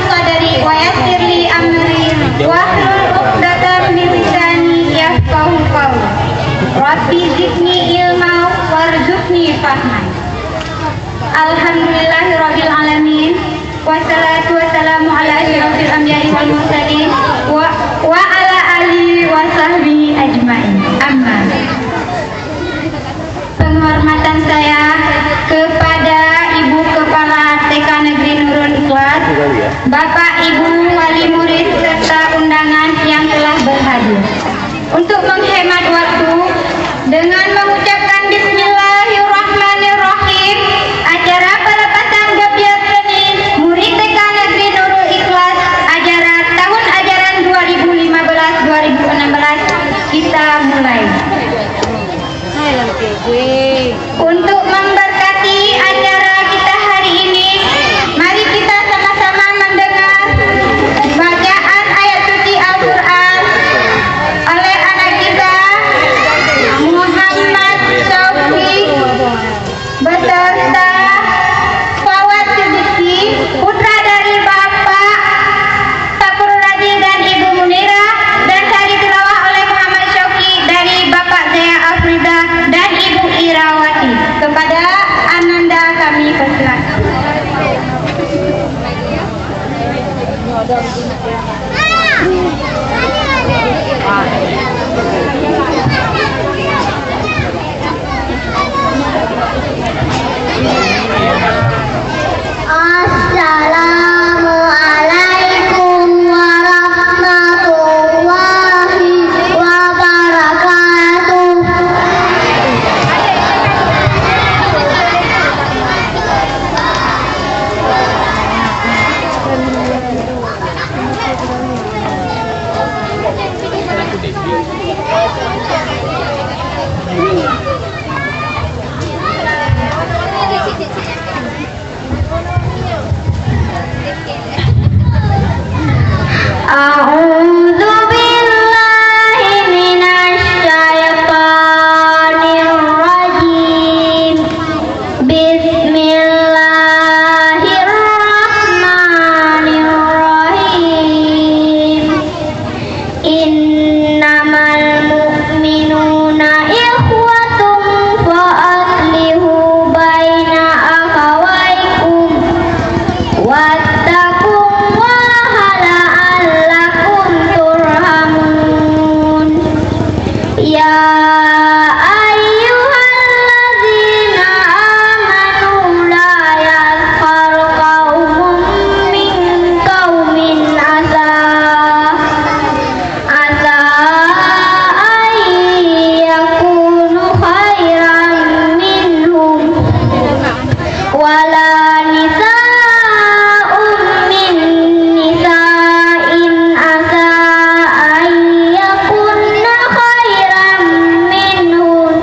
sadri wa yassir li amri wahlul 'uqdatam min lisani yafqahu qawli. Rabbi zidni ilma warzuqni fahman. Alhamdulillahirabbil alamin. Wassalatu wassalamu ala asyrofil anbiya'i wal mursalin wa ala alihi wa sahbihi ajmain. Amma. Penghormatan saya kepada Ibu Kepala TK Negeri Nurul Ikhlas, Bapak Ibu wali murid serta undangan yang telah berhadir. Untuk menghemat waktu dengan mengucapkan Bismillahirrahmanirrahim, acara pelepasan gebyar seni murid TK Negeri Nurul Ikhlas tahun ajaran 2015-2016 kita mulai. Untuk memberkati acara kita hari ini, mari kita sama-sama mendengar bacaan ayat suci Al-Quran oleh anak kita Muhammad Taufik beserta Fawad Siddiqi, putra dari Bapak Sakurul Razi dan Ibu Munira, dan sari tilawah oleh Muhammad Syauqi dari Bapak Zaya Afrida dan Ibu Irawati. Kepada Ananda kami persilakan. Assalamualaikum warahmatullahi wabarakatuh. A'udzu billahi minasy syaithanir rajim. Bismillahirrahmanirrahim. Innamal mu'minuna ikhwatun fa aslihu baina akhawaykum wattaqullaha la'allakum turhamun. Ya ayyuhalladzina amanu la yaskhar qaumun min qaumin asa ayyakunu khairan minhum wala nisa'un min nisa'in asa ayyakunna khairan minhum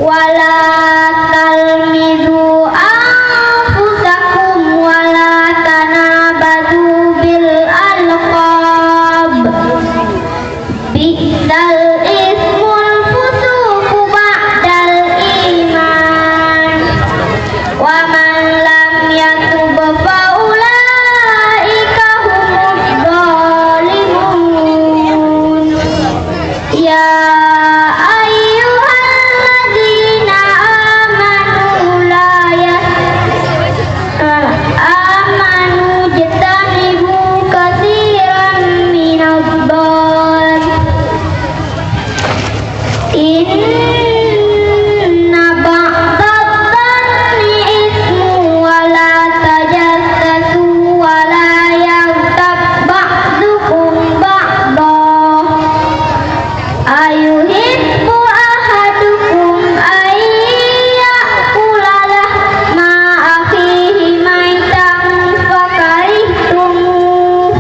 wala talmizu anfusakum wala tanabadu bil alqab bi'sal ismul fusuqu ba'dal iman wa man lam yatub fa ulaika humuz zalimun. Ya ayyuhalladzina amanu la amanu jtanibu katsiran minadh-dhalal inna ba'dadh-dhanni ismu wa la tajassasu wa la yaghtab ba'dukum ba'dha ayuhibbu ahadukum ay ya'kula lahma akhihi maitan fakarihtumuh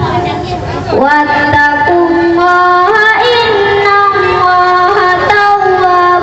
wattaqullaha innallaha tawwabur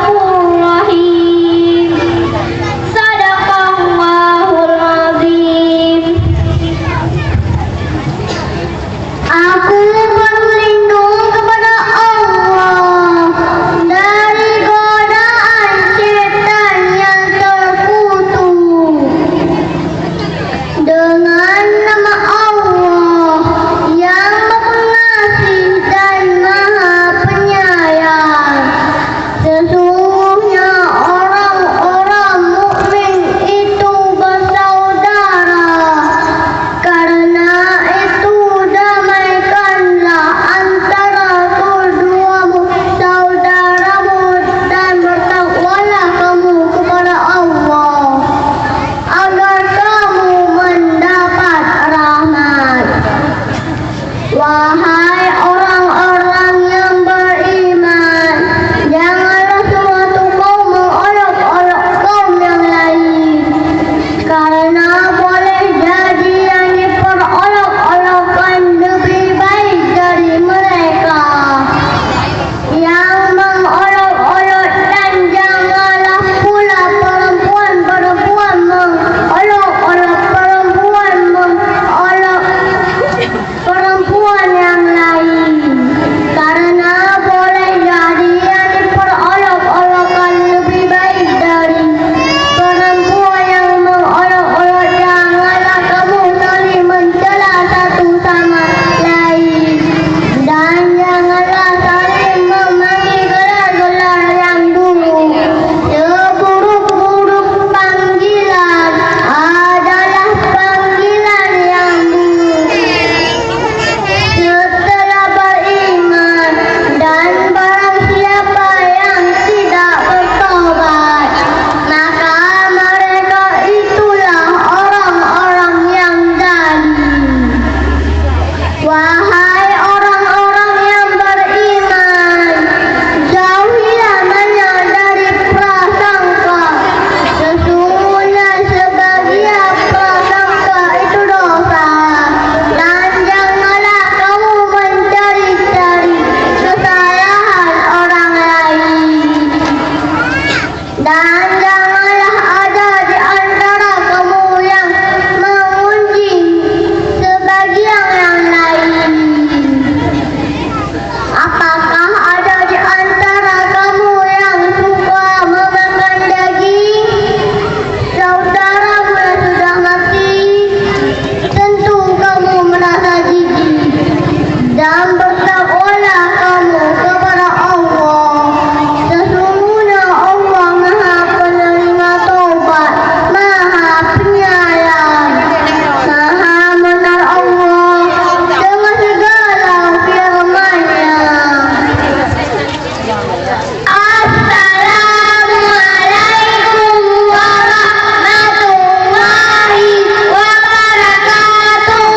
Assalamualaikum warahmatullahi wabarakatuh.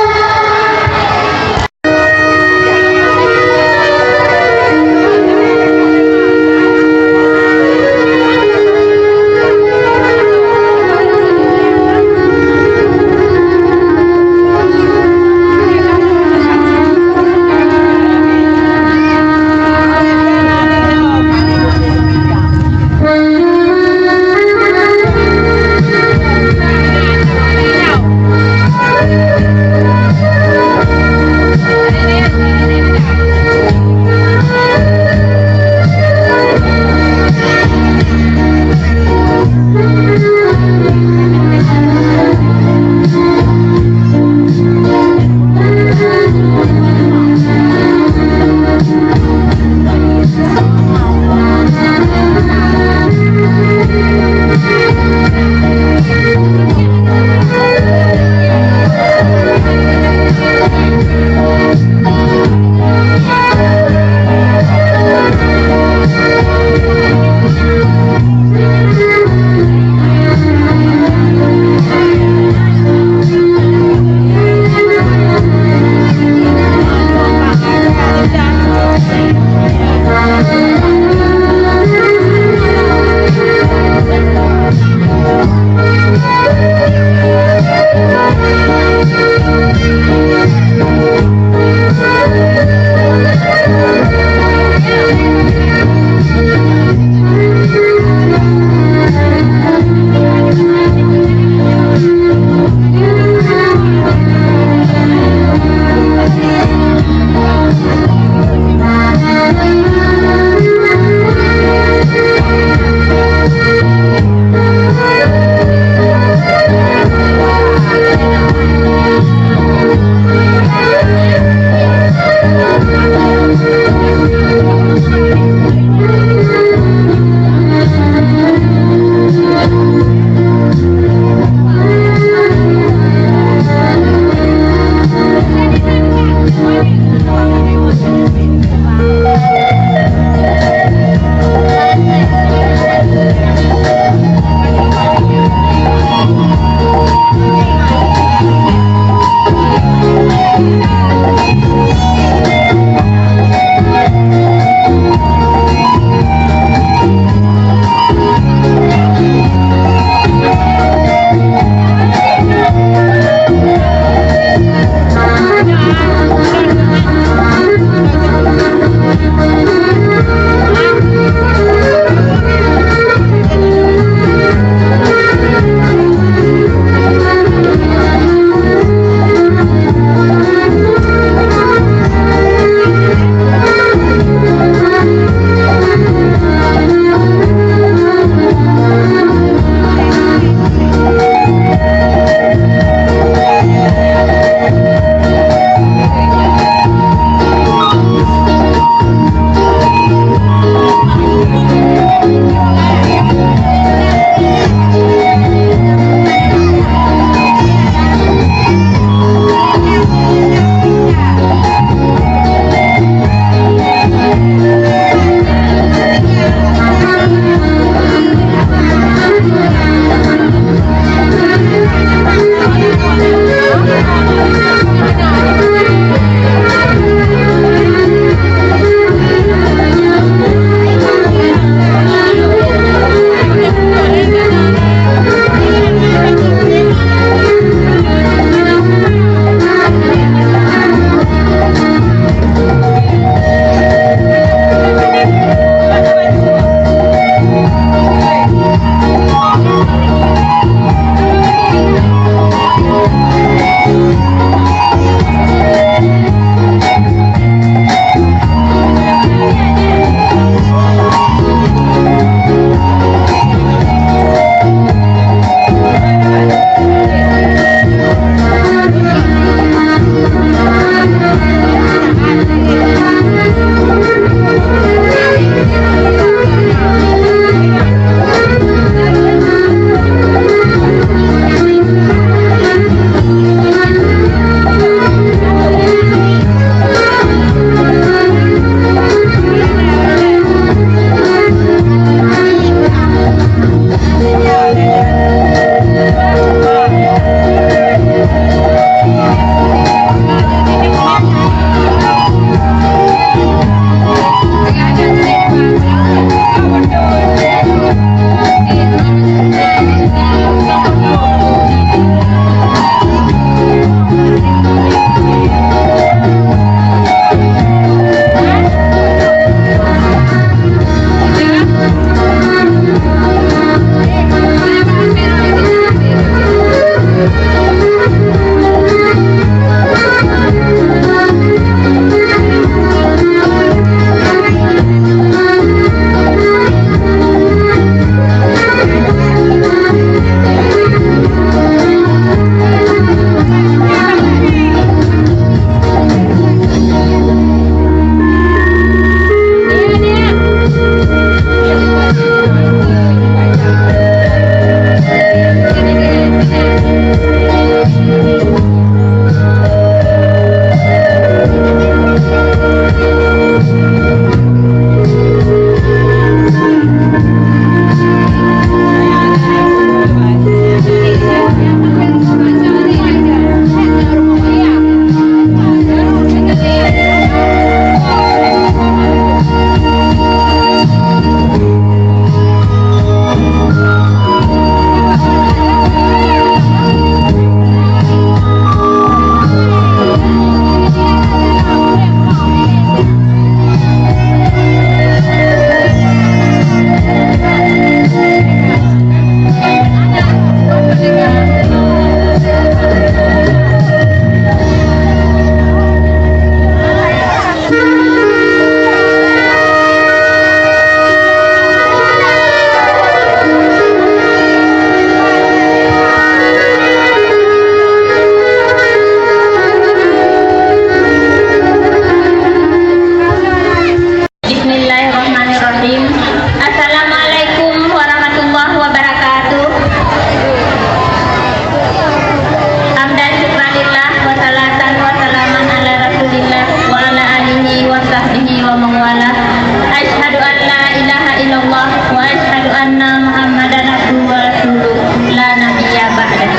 asyhadu anna Muhammadan abduhu wa rasuluh la nabiyya ba'dah.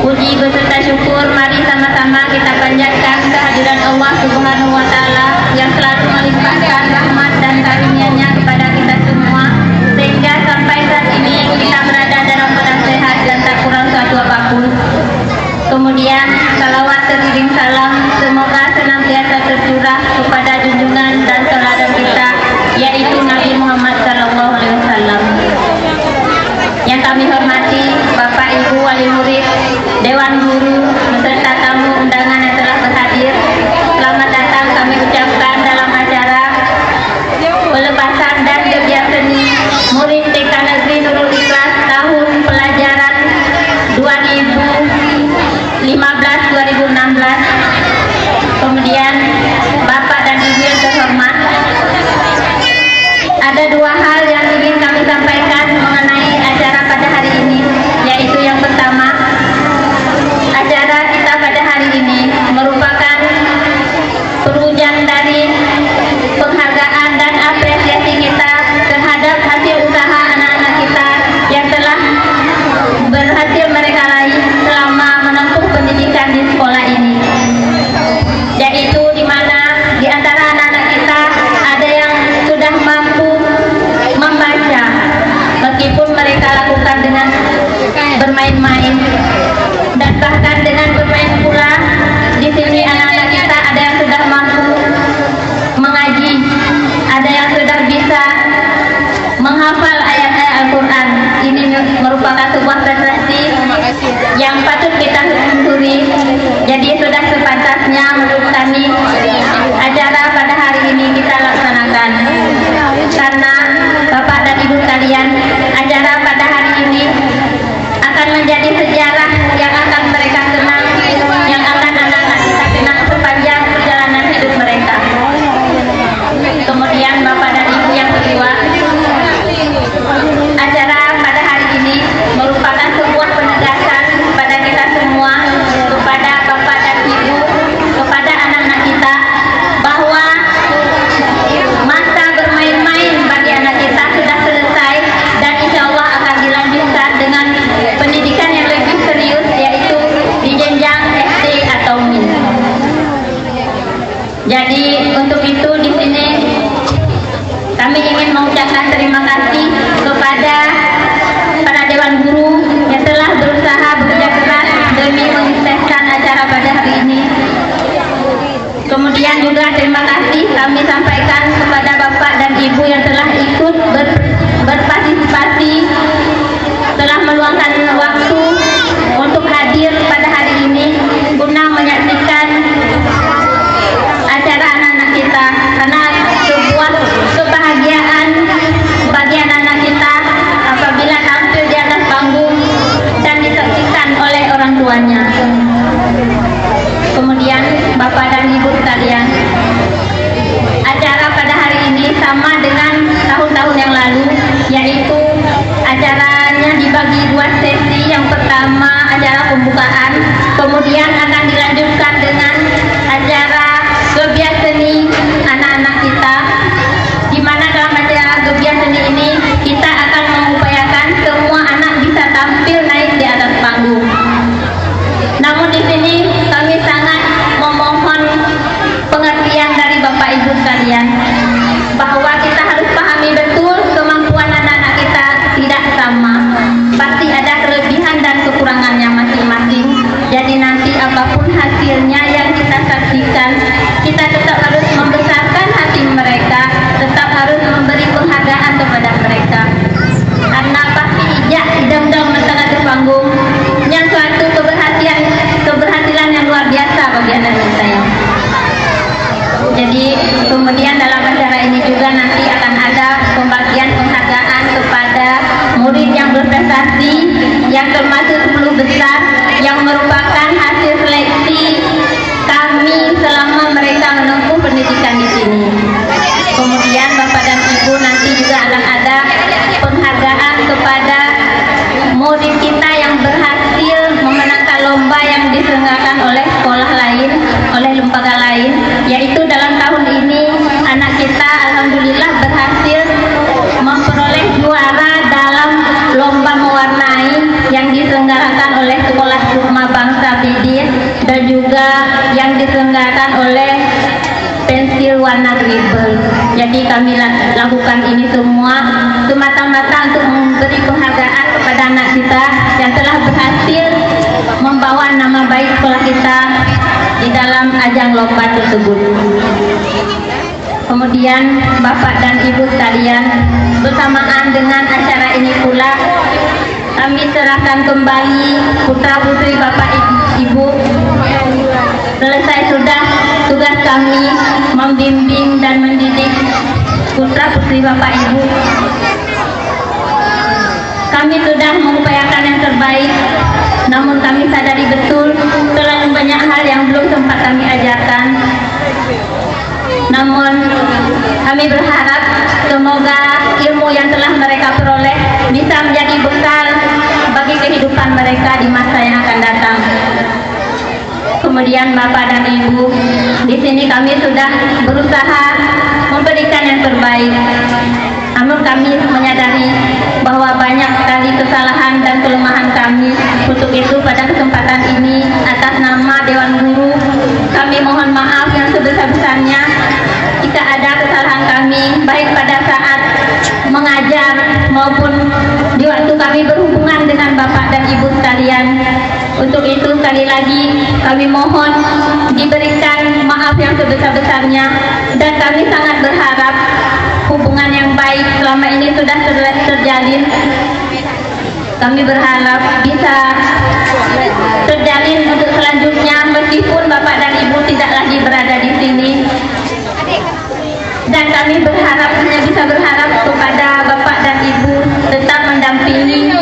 Puji beserta syukur mari sama-sama kita panjatkan kehadiran Allah Subhanahu wa taala yang selalu melimpahkan rahmat dan karunia-Nya kepada kita semua sehingga sampai saat ini kita berada dalam keadaan sehat dan tak kurang suatu apapun. Kemudian salawat seiring salam semoga senantiasa tercurah kepada junjungan dan teladan kita yaitu Nabi Muhammad SAW. Yang kami hormati Bapak Ibu wali murid, Dewan Guru beserta tamu undangan yang telah berhadir. Selamat datang kami ucapkan dalam acara pelepasan dan gebiar seni murid TK Negeri Nurul Ikhlas tahun pelajaran 2015-2016. Kemudian Bapak dan Ibu yang terhormat, ada dua hal yang ingin kami sampaikan mengenai acara pada hari ini, yaitu yang pertama, acara kita pada hari ini merupakan perwujudan dari penghargaan dan apresiasi kita terhadap hasil usaha anak-anak kita yang telah berhasil mereka raih selama menempuh pendidikan di sekolah ini, yaitu di mana di antara anak-anak kita ada yang sudah mampu membaca meskipun mereka lakukan dengan bermain-main, dan bahkan dengan bermain pula di sini anak-anak kita ada yang sudah mampu mengaji, ada yang sudah bisa menghafal ayat-ayat Al-Quran. Ini merupakan sebuah prestasi yang patut kita syukuri. Jadi sudah sepantasnya menurut kami acara pada hari ini kita laksanakan, karena Bapak dan Ibu sekalian, acara pada hari ini akan menjadi sejarah yang akan mereka kenang, yang akan anak-anak kita kenang sepanjang perjalanan hidup mereka. Kemudian Bapak dan Ibu yang kedua, acara pada hari ini merupakan sebuah penegasan kepada kita semua, kepada Bapak dan Ibu, kepada anak-anak kita, bahwa masa bermain-main bagi anak kita sudah selesai dan insya Allah akan dilanjutkan dengan pendidikan yang lebih serius, yaitu di jenjang SD atau MIN. Jadi untuk itu di sini kami ingin mengucapkan terima kasih kepada para Dewan Guru yang telah berusaha bekerja keras demi mensukseskan acara pada hari ini. Kemudian juga terima kasih kami sampaikan kepada Bapak dan Ibu yang telah ikut berpartisipasi, telah meluangkan waktu untuk hadir pada hari ini guna menyaksikan acara anak-anak kita, karena sebuah kebahagiaan bagi anak-anak kita apabila tampil di atas panggung dan disaksikan oleh orang tuanya. Kemudian Bapak dan Ibu sekalian, acara pada hari ini sama dengan tahun-tahun yang lalu, yaitu acaranya dibagi dua sesi. Yang pertama acara pembukaan, kemudian akan dilanjutkan dengan acara gebiar seni anak-anak kita, di mana dalam acara gebiar seni ini kita akan mengupayakan semua anak bisa tampil naik di atas panggung. Namun di sini kami sangat memohon pengertian dari Bapak Ibu sekalian, bahwa kita harus pahami betul kemampuan anak-anak kita tidak sama, pasti ada kelebihan dan kekurangannya masing-masing. Jadi nanti apapun hasilnya yang kita saksikan, kita tetap harus membesarkan hati mereka, tetap harus memberi penghargaan kepada mereka, karena pasti idam-idam mereka di panggung yang suatu keberhasilan yang luar biasa bagi anak kita ya. Jadi kemudian dalam acara ini juga nanti akan ada pembagian penghargaan kepada murid yang berprestasi, yang termasuk 10 besar yang merupakan hasil seleksi kami selama mereka menempuh pendidikan di sini. Kemudian Bapak dan Ibu nanti juga akan ada penghargaan kepada murid kita yang berhasil memenangkan lomba yang diselenggarakan oleh sekolah lain, oleh lembaga lain, yaitu dalam tahun ini anak kita alhamdulillah berhasil semua semata-mata untuk memberi penghargaan kepada anak kita yang telah berhasil membawa nama baik sekolah kita di dalam ajang lomba tersebut. Kemudian Bapak dan Ibu sekalian, bersamaan dengan acara ini pula kami serahkan kembali putra putri Bapak Ibu. Selesai sudah tugas kami membimbing dan mendidik putra putri Bapak Ibu. Kami sudah mengupayakan yang terbaik, namun kami sadari betul terlalu banyak hal yang belum sempat kami ajarkan. Namun kami berharap semoga ilmu yang telah mereka peroleh bisa menjadi bekal bagi kehidupan mereka di masa yang akan datang. Kemudian Bapak dan Ibu, di sini kami sudah berusaha memberikan yang terbaik. Namun kami menyadari bahwa banyak sekali kesalahan dan kelemahan kami. Untuk itu pada kesempatan ini atas nama Dewan Guru kami mohon maaf yang sebesar-besarnya jika ada kesalahan kami baik pada saat mengajar maupun di waktu kami berhubungan dengan Bapak dan Ibu sekalian. Untuk itu sekali lagi kami mohon diberikan maaf yang sebesar-besarnya, dan kami sangat berharap hubungan yang baik selama ini sudah terjalin. Kami berharap bisa terjalin untuk selanjutnya meskipun Bapak dan Ibu tidak lagi berada di sini. Dan kami berharap, hanya bisa berharap kepada Bapak dan Ibu tetap mendampingi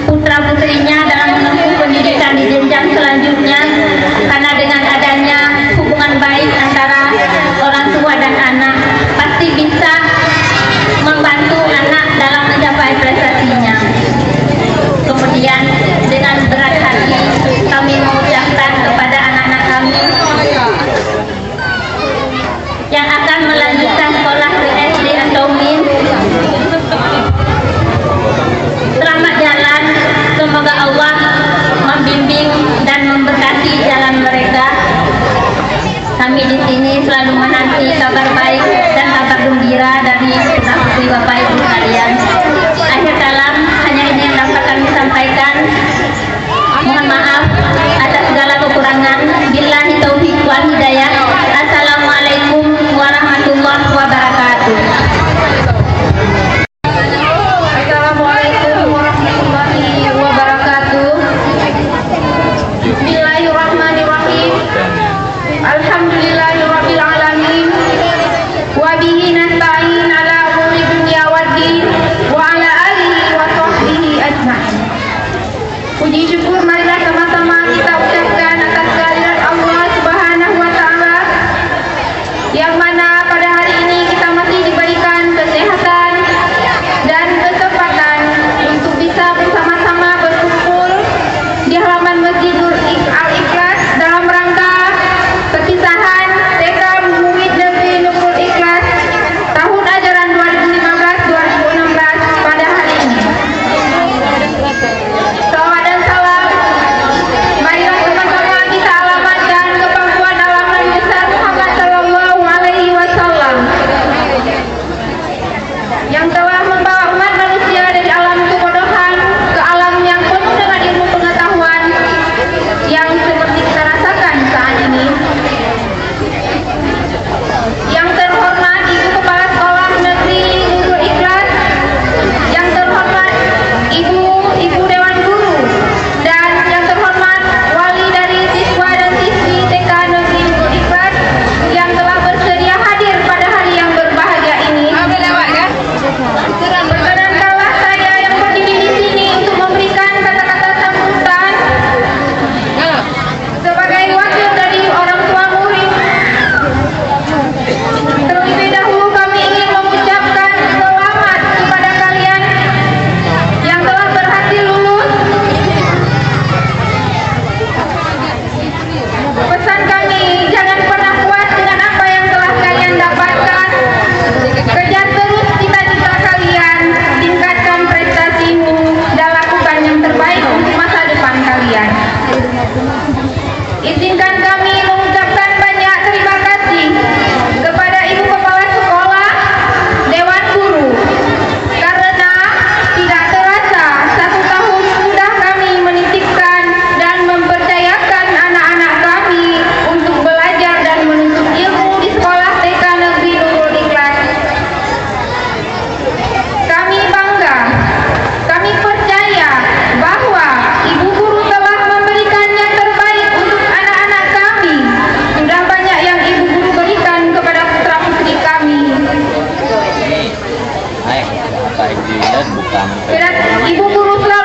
putra-putrinya dalam menempuh pendidikan di jenjang selanjutnya, karena dengan adanya hubungan baik antara orang tua dan anak pasti bisa membantu anak dalam mencapai prestasinya. Kemudian dengan berat hati kami mengucapkan kepada anak-anak kami yang akan melanjutkan sekolah ke SD atau MIN, Apa yang dilihat bukan Ibu Guru Selamat